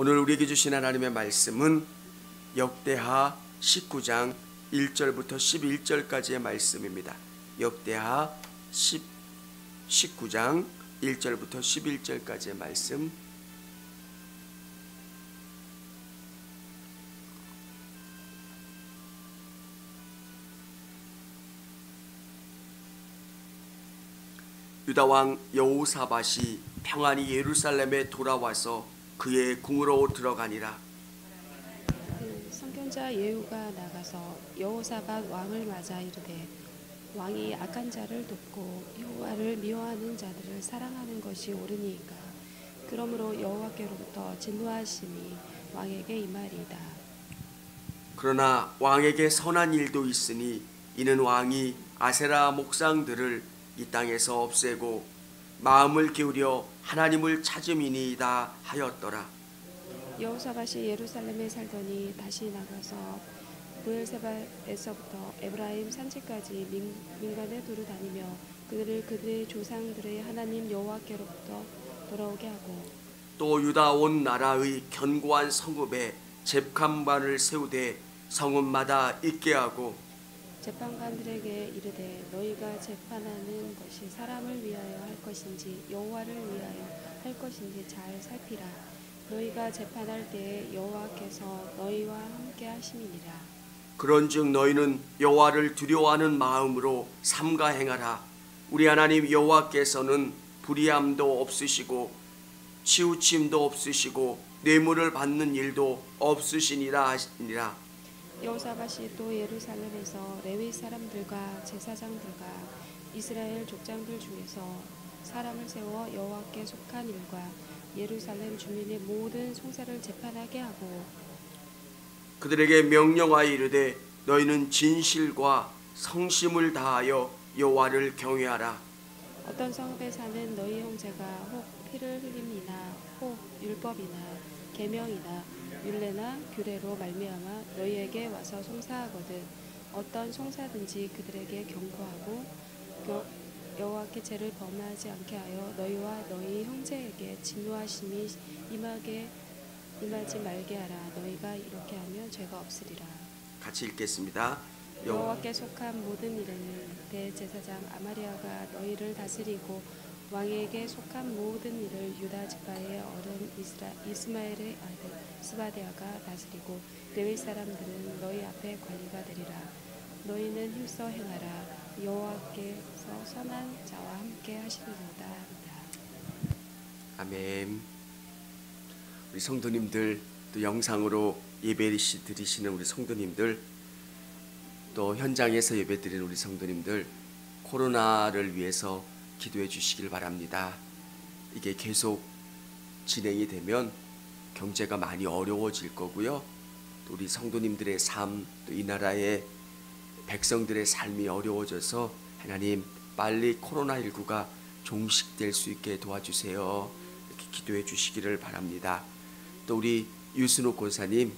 오늘 우리에게 주신 하나님의 말씀은 역대하 19장 1절부터 11절까지의 말씀입니다. 역대하 19장 1절부터 11절까지의 말씀. 유다 왕 여호사밧이 평안히 예루살렘에 돌아와서 그의 궁으로 들어가니라. 선견자 예후가 나가서 여호사밧 왕을 맞아 이르되 왕이 악한 자를 돕고 여호와를 미워하는 자들을 사랑하는 것이 옳으니까 그러므로 여호와께로부터 진노하심이 왕에게 임하리이다. 그러나 왕에게 선한 일도 있으니 이는 왕이 아세라 목상들을 이 땅에서 없애고 마음을 기울여 하나님을 찾음이니이다 하였더라. 여호사밧이 예루살렘에 살더니 다시 나가서 브엘세바에서부터 에브라임 산지까지 민간에 두루 다니며 그들을 그들의 조상들의 하나님 여호와께로부터 돌아오게 하고 또 유다 온 나라의 견고한 성읍에 재판관을 세우되 성읍마다 있게 하고 재판관들에게 이르되 너희가 재판하는 것이 사람을 위하여 할 것인지 여호와를 위하여 할 것인지 잘 살피라. 너희가 재판할 때에 여호와께서 너희와 함께 하심이니라. 그런즉 너희는 여호와를 두려워하는 마음으로 삼가 행하라. 우리 하나님 여호와께서는 불의함도 없으시고 치우침도 없으시고 뇌물을 받는 일도 없으시니라 하시니라. 여호사밧이 또 예루살렘에서 레위 사람들과 제사장들과 이스라엘 족장들 중에서 사람을 세워 여호와께 속한 일과 예루살렘 주민의 모든 송사를 재판하게 하고 그들에게 명령하여 이르되 너희는 진실과 성심을 다하여 여호와를 경외하라. 어떤 성읍에 사는 너희 형제가 혹 피를 흘림이나 혹 율법이나 계명이나 율례나 규례로 말미암아 너희에게 와서 송사하거든 어떤 송사든지 그들에게 경고하고 여호와께 죄를 범하지 않게 하여 너희와 너희 형제에게 진노하심이 임하지 말게 하라. 너희가 이렇게 하면 죄가 없으리라. 같이 읽겠습니다. 여호와께 속한 모든 일에는 대제사장 아마리아가 너희를 다스리고 왕에게 속한 모든 일을 유다 지파의 어른 이스마엘의 아들 스바데아가 다스리고 레위 사람들은 너희 앞에 관리가 되리라. 너희는 힘써 행하라. 여호와께서 선한 자와 함께 하시리로다. 아멘. 우리 성도님들, 또 영상으로 예배 드리시는 우리 성도님들, 또 현장에서 예배 드리는 우리 성도님들, 코로나를 위해서 기도해 주시길 바랍니다. 이게 계속 진행이 되면 경제가 많이 어려워질 거고요. 또 우리 성도님들의 삶, 또 이 나라의 백성들의 삶이 어려워져서 하나님 빨리 코로나19가 종식될 수 있게 도와주세요. 이렇게 기도해 주시기를 바랍니다. 또 우리 유순옥 권사님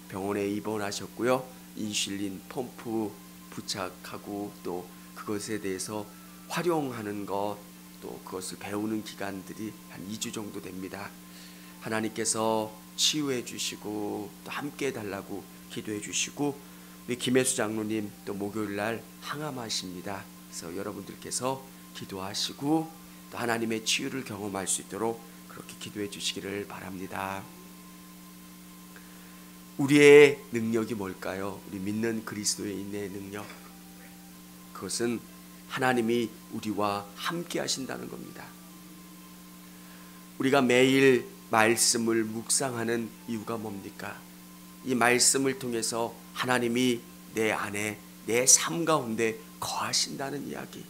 병원에 입원하셨고요. 인슐린 펌프 부착하고 또 그것에 대해서 활용하는 것, 또 그것을 배우는 기간들이 한 2주 정도 됩니다. 하나님께서 치유해 주시고 또 함께 해달라고 기도해 주시고, 우리 김혜수 장로님 또 목요일날 항암하십니다. 그래서 여러분들께서 기도하시고 또 하나님의 치유를 경험할 수 있도록 그렇게 기도해 주시기를 바랍니다. 우리의 능력이 뭘까요? 우리 믿는 그리스도인의 능력, 그것은 하나님이 우리와 함께 하신다는 겁니다. 우리가 매일 말씀을 묵상하는 이유가 뭡니까? 이 말씀을 통해서 하나님이 내 안에, 내 삶 가운데 거하신다는 이야기.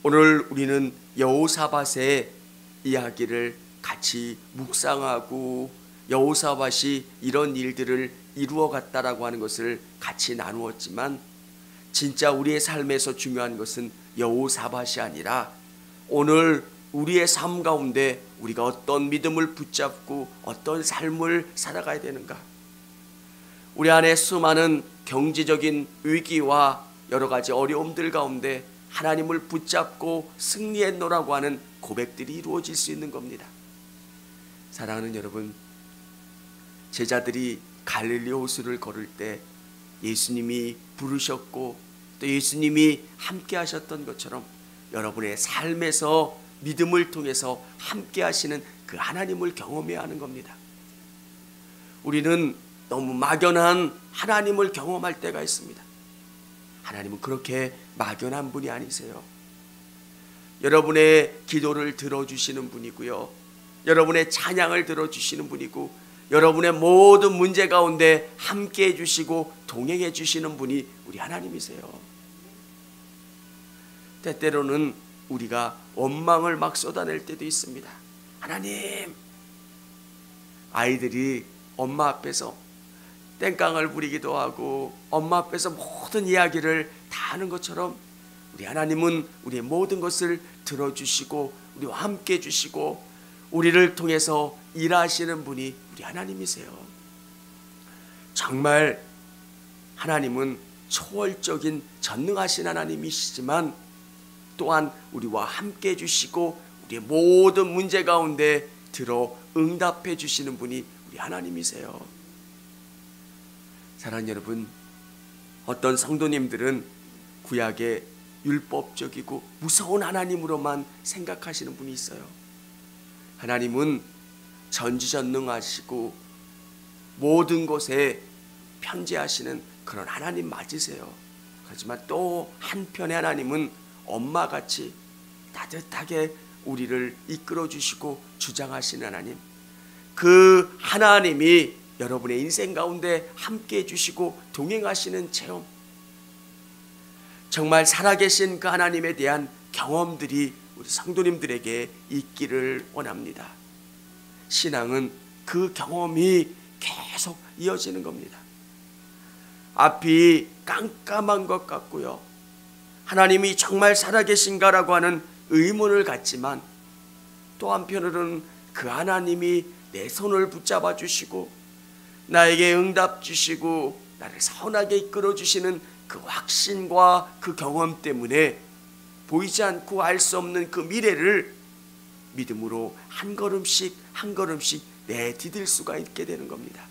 오늘 우리는 여호사밧의 이야기를 같이 묵상하고 여호사밧이 이런 일들을 이루어갔다라고 하는 것을 같이 나누었지만, 진짜 우리의 삶에서 중요한 것은 여호사밧이 아니라 오늘 우리의 삶 가운데 우리가 어떤 믿음을 붙잡고 어떤 삶을 살아가야 되는가. 우리 안에 수많은 경제적인 위기와 여러 가지 어려움들 가운데 하나님을 붙잡고 승리했노라고 하는 고백들이 이루어질 수 있는 겁니다. 사랑하는 여러분, 제자들이 갈릴리 호수를 걸을 때 예수님이 부르셨고 또 예수님이 함께 하셨던 것처럼 여러분의 삶에서 믿음을 통해서 함께 하시는 그 하나님을 경험해야 하는 겁니다. 우리는 너무 막연한 하나님을 경험할 때가 있습니다. 하나님은 그렇게 막연한 분이 아니세요. 여러분의 기도를 들어주시는 분이고요, 여러분의 찬양을 들어주시는 분이고, 여러분의 모든 문제 가운데 함께 해주시고 동행해 주시는 분이 우리 하나님이세요. 때때로는 우리가 원망을 막 쏟아낼 때도 있습니다. 하나님, 아이들이 엄마 앞에서 땡깡을 부리기도 하고 엄마 앞에서 모든 이야기를 다 하는 것처럼 우리 하나님은 우리의 모든 것을 들어주시고 우리와 함께 해주시고 우리를 통해서 일하시는 분이 우리 하나님이세요. 정말 하나님은 초월적인 전능하신 하나님이시지만 또한 우리와 함께 해주시고 우리의 모든 문제 가운데 들어 응답해 주시는 분이 우리 하나님이세요. 사랑하는 여러분, 어떤 성도님들은 구약의 율법적이고 무서운 하나님으로만 생각하시는 분이 있어요. 하나님은 전지전능하시고 모든 것에 편재하시는 그런 하나님 맞으세요. 하지만 또 한편의 하나님은 엄마같이 따뜻하게 우리를 이끌어 주시고 주장하시는 하나님, 그 하나님이 여러분의 인생 가운데 함께 해주시고 동행하시는 체험, 정말 살아계신 그 하나님에 대한 경험들이 우리 성도님들에게 있기를 원합니다. 신앙은 그 경험이 계속 이어지는 겁니다. 앞이 깜깜한 것 같고요, 하나님이 정말 살아계신가라고 하는 의문을 갖지만 또 한편으로는 그 하나님이 내 손을 붙잡아 주시고 나에게 응답 주시고 나를 선하게 이끌어 주시는 그 확신과 그 경험 때문에 보이지 않고 알 수 없는 그 미래를 믿음으로 한 걸음씩 한 걸음씩 내디딜 수가 있게 되는 겁니다.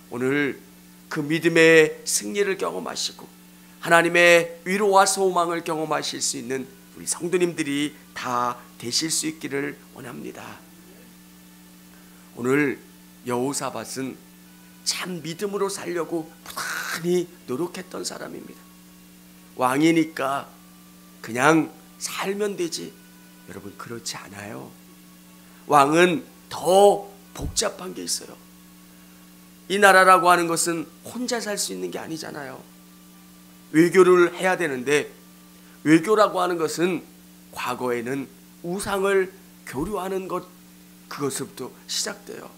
오늘 그 믿음의 승리를 경험하시고 하나님의 위로와 소망을 경험하실 수 있는 우리 성도님들이 다 되실 수 있기를 원합니다. 오늘 여호사밧은 참 믿음으로 살려고 부단히 노력했던 사람입니다. 왕이니까 그냥 살면 되지. 여러분, 그렇지 않아요. 왕은 더 복잡한 게 있어요. 이 나라라고 하는 것은 혼자 살 수 있는 게 아니잖아요. 외교를 해야 되는데 외교라고 하는 것은 과거에는 우상을 교류하는 것, 그것부터 시작돼요.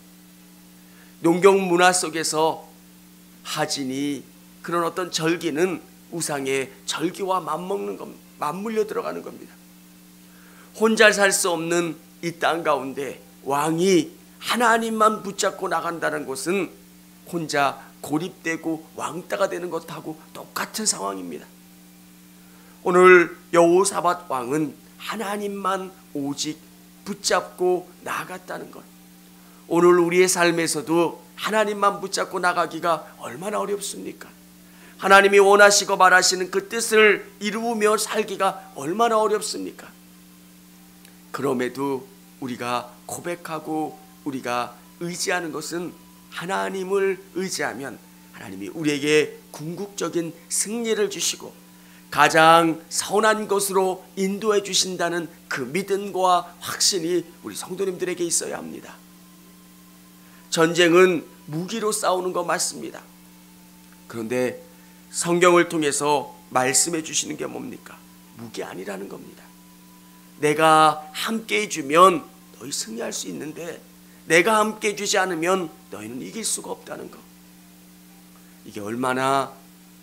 농경 문화 속에서 하진이, 그런 어떤 절기는 우상의 절기와 맞물려 들어가는 겁니다. 혼자 살 수 없는 이 땅 가운데 왕이 하나님만 붙잡고 나간다는 것은 혼자 고립되고 왕따가 되는 것하고 똑같은 상황입니다. 오늘 여호사밧 왕은 하나님만 오직 붙잡고 나아갔다는 것, 오늘 우리의 삶에서도 하나님만 붙잡고 나가기가 얼마나 어렵습니까? 하나님이 원하시고 말하시는 그 뜻을 이루며 살기가 얼마나 어렵습니까? 그럼에도 우리가 고백하고 우리가 의지하는 것은 하나님을 의지하면 하나님이 우리에게 궁극적인 승리를 주시고 가장 선한 것으로 인도해 주신다는 그 믿음과 확신이 우리 성도님들에게 있어야 합니다. 전쟁은 무기로 싸우는 거 맞습니다. 그런데 성경을 통해서 말씀해 주시는 게 뭡니까? 무기 아니라는 겁니다. 내가 함께 해주면 너희 승리할 수 있는데 내가 함께 해주지 않으면 너희는 이길 수가 없다는 것. 이게 얼마나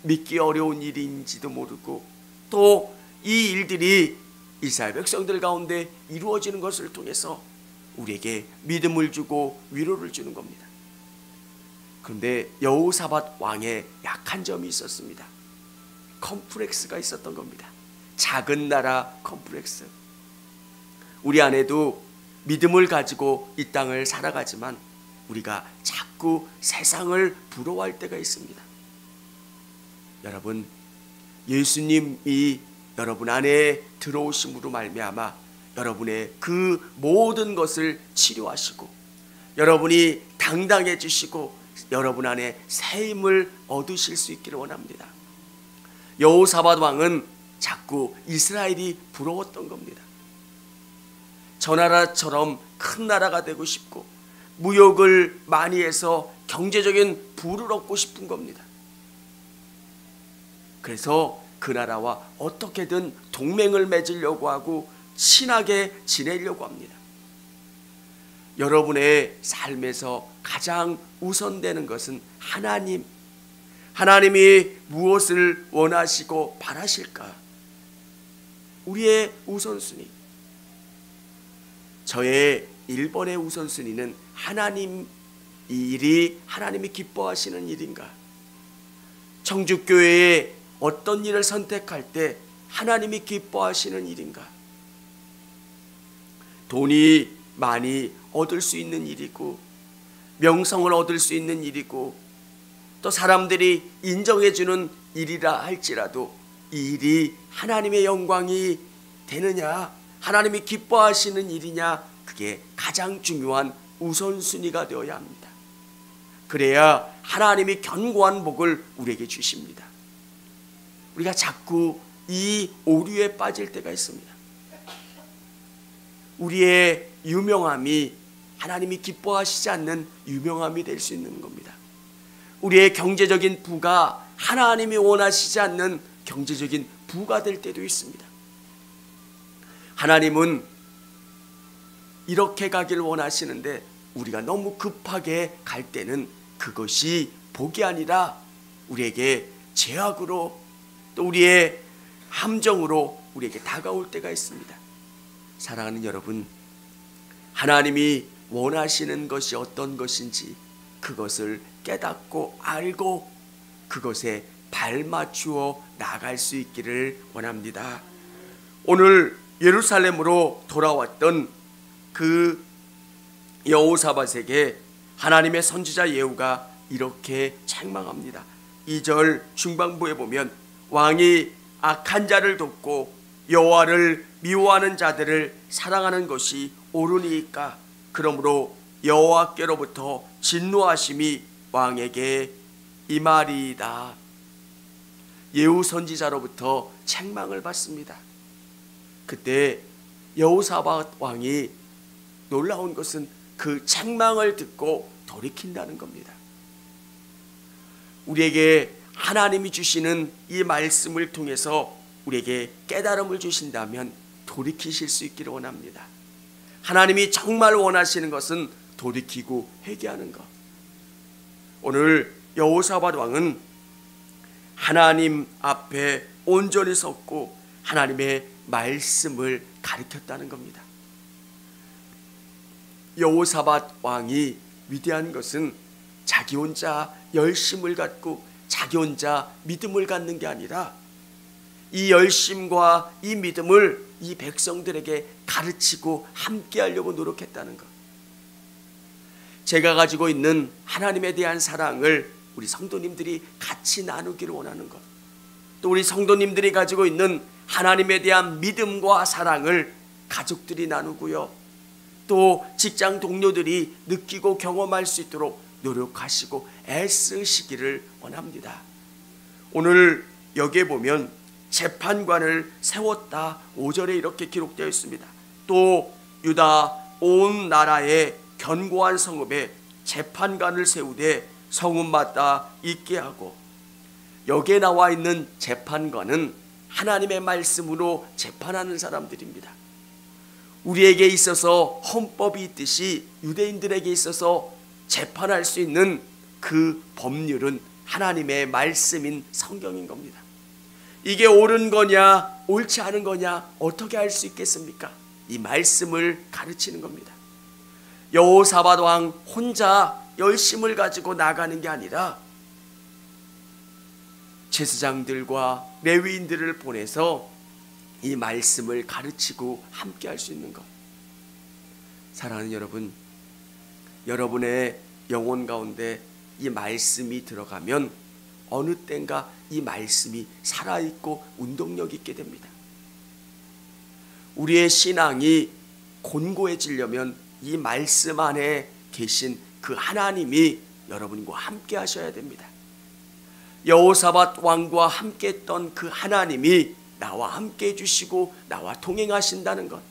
믿기 어려운 일인지도 모르고 또 이 일들이 이스라엘 백성들 가운데 이루어지는 것을 통해서 우리에게 믿음을 주고 위로를 주는 겁니다. 그런데 여호사밧 왕의 약한 점이 있었습니다. 컴플렉스가 있었던 겁니다. 작은 나라 컴플렉스. 우리 안에도 믿음을 가지고 이 땅을 살아가지만 우리가 자꾸 세상을 부러워할 때가 있습니다. 여러분, 예수님이 여러분 안에 들어오심으로 말미암아 여러분의 그 모든 것을 치료하시고 여러분이 당당해지시고 여러분 안에 새 힘을 얻으실 수 있기를 원합니다. 여호사밧 왕은 자꾸 이스라엘이 부러웠던 겁니다. 저 나라처럼 큰 나라가 되고 싶고 무역을 많이 해서 경제적인 부를 얻고 싶은 겁니다. 그래서 그 나라와 어떻게든 동맹을 맺으려고 하고 친하게 지내려고 합니다. 여러분의 삶에서 가장 우선되는 것은 하나님, 하나님이 무엇을 원하시고 바라실까? 우리의 우선순위, 저의 1번의 우선순위는 하나님, 이 일이 하나님이 기뻐하시는 일인가? 청주교회에 어떤 일을 선택할 때 하나님이 기뻐하시는 일인가? 돈이 많이 얻을 수 있는 일이고 명성을 얻을 수 있는 일이고 또 사람들이 인정해주는 일이라 할지라도 이 일이 하나님의 영광이 되느냐, 하나님이 기뻐하시는 일이냐, 그게 가장 중요한 우선순위가 되어야 합니다. 그래야 하나님이 견고한 복을 우리에게 주십니다. 우리가 자꾸 이 오류에 빠질 때가 있습니다. 우리의 유명함이 하나님이 기뻐하시지 않는 유명함이 될 수 있는 겁니다. 우리의 경제적인 부가 하나님이 원하시지 않는 경제적인 부가 될 때도 있습니다. 하나님은 이렇게 가길 원하시는데 우리가 너무 급하게 갈 때는 그것이 복이 아니라 우리에게 죄악으로 또 우리의 함정으로 우리에게 다가올 때가 있습니다. 사랑하는 여러분, 하나님이 원하시는 것이 어떤 것인지 그것을 깨닫고 알고 그것에 발맞추어 나갈 수 있기를 원합니다. 오늘 예루살렘으로 돌아왔던 그 여호사밧에게 하나님의 선지자 예후가 이렇게 책망합니다. 2절 중반부에 보면 왕이 악한 자를 돕고 여호와를 미워하는 자들을 사랑하는 것이 옳으니까 그러므로 여호와께로부터 진노하심이 왕에게 임하리이다. 예후 선지자로부터 책망을 받습니다. 그때 여호사밧 왕이 놀라운 것은 그 책망을 듣고 돌이킨다는 겁니다. 우리에게 하나님이 주시는 이 말씀을 통해서 우리에게 깨달음을 주신다면 돌이키실 수 있기를 원합니다. 하나님이 정말 원하시는 것은 돌이키고 회개하는 것. 오늘 여호사밧 왕은 하나님 앞에 온전히 섰고 하나님의 말씀을 가르쳤다는 겁니다. 여호사밧 왕이 위대한 것은 자기 혼자 열심을 갖고 자기 혼자 믿음을 갖는 게 아니라 이 열심과 이 믿음을 이 백성들에게 가르치고 함께 하려고 노력했다는 것. 제가 가지고 있는 하나님에 대한 사랑을 우리 성도님들이 같이 나누기를 원하는 것. 또 우리 성도님들이 가지고 있는 하나님에 대한 믿음과 사랑을 가족들이 나누고요. 또 직장 동료들이 느끼고 경험할 수 있도록 노력하시고 애쓰시기를 원합니다. 오늘 여기에 보면 재판관을 세웠다 5절에 이렇게 기록되어 있습니다. 또 유다 온 나라에 견고한 성읍에 재판관을 세우되 성읍마다 있게 하고, 여기에 나와 있는 재판관은 하나님의 말씀으로 재판하는 사람들입니다. 우리에게 있어서 헌법이 있듯이 유대인들에게 있어서 재판할 수 있는 그 법률은 하나님의 말씀인 성경인 겁니다. 이게 옳은 거냐 옳지 않은 거냐 어떻게 알 수 있겠습니까? 이 말씀을 가르치는 겁니다. 여호사밧 왕 혼자 열심을 가지고 나가는 게 아니라 제사장들과 레위인들을 보내서 이 말씀을 가르치고 함께 할 수 있는 것. 사랑하는 여러분, 여러분의 영혼 가운데 이 말씀이 들어가면 어느 땐가 이 말씀이 살아있고 운동력 있게 됩니다. 우리의 신앙이 곤고해지려면 이 말씀 안에 계신 그 하나님이 여러분과 함께 하셔야 됩니다. 여호사밧 왕과 함께 했던 그 하나님이 나와 함께 해주시고 나와 동행하신다는 것.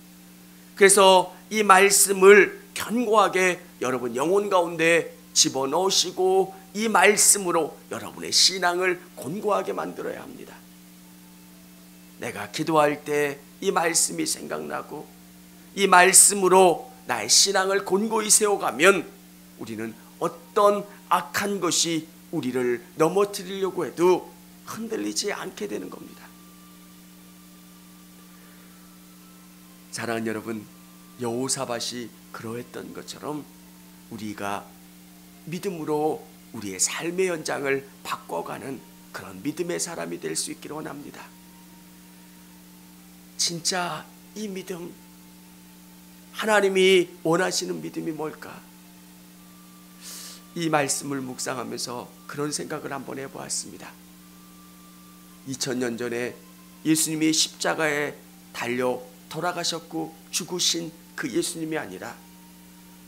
그래서 이 말씀을 견고하게 여러분 영혼 가운데 집어넣으시고 이 말씀으로 여러분의 신앙을 곤고하게 만들어야 합니다. 내가 기도할 때 이 말씀이 생각나고 이 말씀으로 나의 신앙을 곤고히 세워가면 우리는 어떤 악한 것이 우리를 넘어뜨리려고 해도 흔들리지 않게 되는 겁니다. 사랑하는 여러분, 여호사밧이 그러했던 것처럼 우리가 믿음으로 우리의 삶의 현장을 바꿔가는 그런 믿음의 사람이 될 수 있기를 원합니다. 진짜 이 믿음, 하나님이 원하시는 믿음이 뭘까? 이 말씀을 묵상하면서 그런 생각을 한번 해보았습니다. 2000년 전에 예수님이 십자가에 달려 돌아가셨고 죽으신 그 예수님이 아니라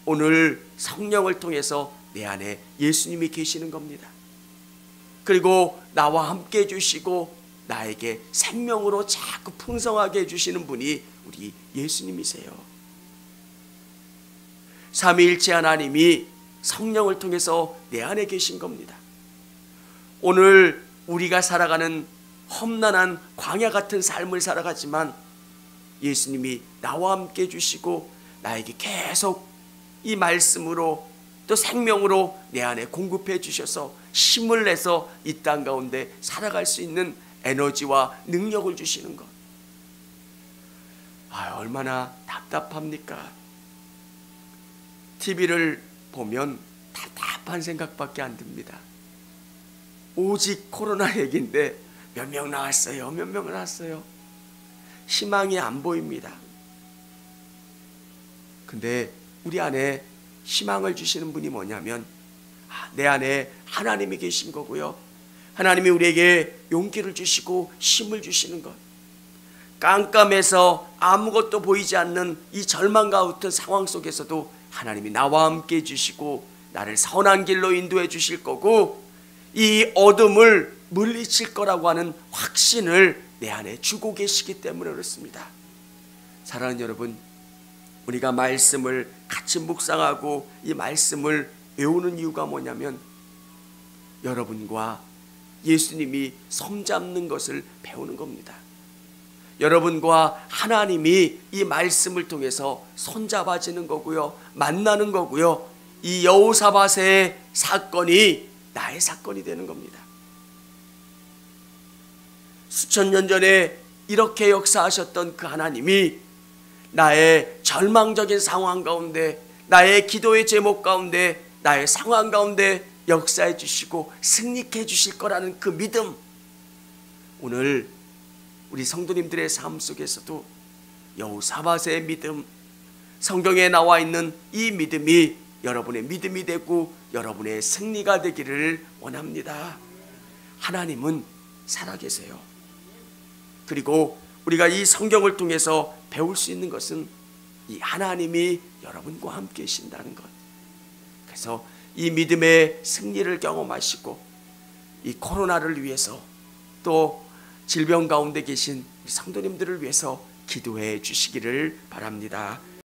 오늘 성령을 통해서 내 안에 예수님이 계시는 겁니다. 그리고 나와 함께 해주시고 나에게 생명으로 자꾸 풍성하게 해주시는 분이 우리 예수님이세요. 삼위일체 하나님이 성령을 통해서 내 안에 계신 겁니다. 오늘 우리가 살아가는 험난한 광야 같은 삶을 살아가지만 예수님이 나와 함께 해주시고 나에게 계속 이 말씀으로 또 생명으로 내 안에 공급해 주셔서 힘을 내서 이 땅 가운데 살아갈 수 있는 에너지와 능력을 주시는 것. 얼마나 답답합니까? TV를 보면 답답한 생각밖에 안 듭니다. 오직 코로나 얘기인데 몇 명 나왔어요, 몇 명 나왔어요. 희망이 안 보입니다. 근데 우리 안에 희망을 주시는 분이 뭐냐면 내 안에 하나님이 계신 거고요. 하나님이 우리에게 용기를 주시고 힘을 주시는 것. 깜깜해서 아무것도 보이지 않는 이 절망과 같은 상황 속에서도 하나님이 나와 함께 해주시고 나를 선한 길로 인도해 주실 거고 이 어둠을 물리칠 거라고 하는 확신을 내 안에 주고 계시기 때문에 그렇습니다. 사랑하는 여러분, 우리가 말씀을 같이 묵상하고 이 말씀을 외우는 이유가 뭐냐면 여러분과 예수님이 손잡는 것을 배우는 겁니다. 여러분과 하나님이 이 말씀을 통해서 손잡아지는 거고요, 만나는 거고요. 이 여호사밧의 사건이 나의 사건이 되는 겁니다. 수천 년 전에 이렇게 역사하셨던 그 하나님이 나의 절망적인 상황 가운데, 나의 기도의 제목 가운데, 나의 상황 가운데 역사해 주시고 승리해 주실 거라는 그 믿음, 오늘 우리 성도님들의 삶 속에서도 여호사밧의 믿음, 성경에 나와 있는 이 믿음이 여러분의 믿음이 되고 여러분의 승리가 되기를 원합니다. 하나님은 살아계세요. 그리고 우리가 이 성경을 통해서 배울 수 있는 것은 이 하나님이 여러분과 함께 계신다는 것. 그래서 이 믿음의 승리를 경험하시고 이 코로나를 위해서 또 질병 가운데 계신 성도님들을 위해서 기도해 주시기를 바랍니다.